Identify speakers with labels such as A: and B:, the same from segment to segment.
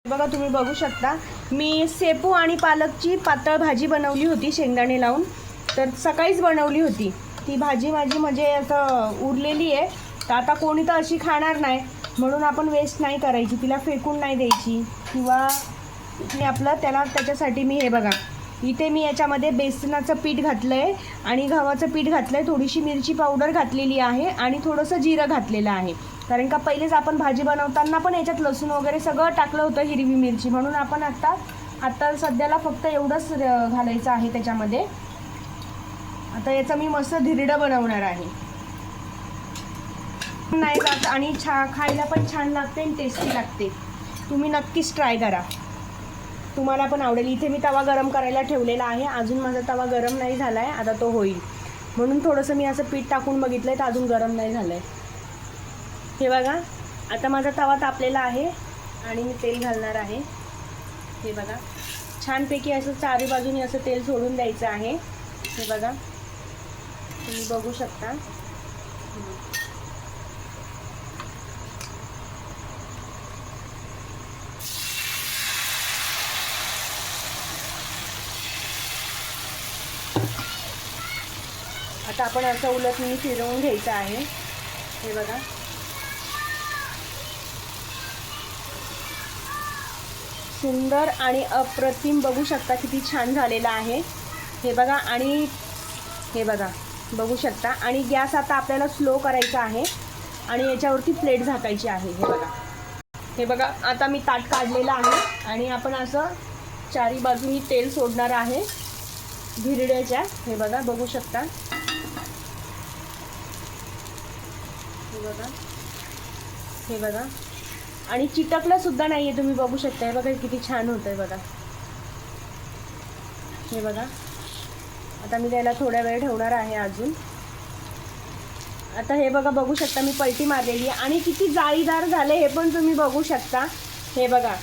A: बघा तुम्ही बघू शकता, मी शेपू आणि पालकची पातळ भाजी बनवली होती शेंगदाणे लावून. तर सकाळीच बनवली होती ती भाजी. माझी म्हणजे असं उरलेली आहे, तर आता कोणी तर अशी खाणार नाही, म्हणून आपण वेस्ट नाही करायची, तिला फेकून नाही द्यायची किंवा आपलं त्याच्यासाठी मी हे बघा, इथे मी याच्यामध्ये बेसनाचं पीठ घातलं आहे आणि गव्हाचं पीठ घातलं आहे, थोडीशी मिरची पावडर घातलेली आहे आणि थोडंसं जिरं घातलेलं आहे. कारण का पहिलेच आपण भाजी बनवताना पण याच्यात लसूण वगैरे सगळं टाकलं होतं, हिरवी मिरची, म्हणून आपण आता सध्याला फक्त एवढंच घालायचं आहे त्याच्यामध्ये. आता याचं मी मस्त धिरडं बनवणार आहे. नाही जात आणि खायला पण छान लागते आणि टेस्टी लागते. तुम्ही नक्कीच ट्राय करा, तुम्हाला पण आवडेल. इथे मी तवा गरम करायला ठेवलेला आहे, अजून माझा तवा गरम नाही झाला आहे, आता तो होईल म्हणून थोडंसं मी असं पीठ टाकून बघितलं आहे, तर अजून गरम नाही झालं आहे. हे बघा, आता माझा तवा तापलेला आहे आणि मी तेल घालणार आहे. हे बघा, छानपैकी असं चारी बाजूनी असं तेल सोडून द्यायचं आहे. हे बघा, तुम्ही बघू शकता. आता आपण असं उलटून फिरवून घ्यायचं आहे. हे बघा, सुंदर आणि अप्रतिम, बघू शकता किती छान झालेला आहे. हे बघा, आणि हे बघा बघू शकता. आणि गॅस आता आपल्याला स्लो करायचा आहे आणि याच्यावरती प्लेट झाकायची आहे. हे बघा, आता मी ताट काढलेलं आहे आणि आपण असं चारी बाजूनी तेल सोडणार आहे धिरड्याच्या. हे बघा, बघू शकता. हे बघा, आणि चिटकलं सुद्धा नाहीये, तुम्ही बघू शकता. हे बघा किती छान होतंय बघा. हे बघा, आता मी त्याला थोड्या वेळ ठेवणार आहे अजून. आता हे बघा, बघू शकता मी पलटी मारलेली आहे आणि किती जाळीदार झाले हे पण तुम्ही बघू शकता. हे बघा,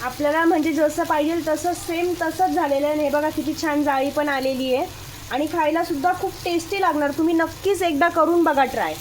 A: आपल्याला म्हणजे जसं पाहिजे तसं सेम तसंच झालेलं आहे. हे बघा किती छान जाळी पण आलेली आहे आणि खायला सुद्धा खूप टेस्टी लागणार. तुम्ही नक्कीच एकदा करून बघा ट्राय.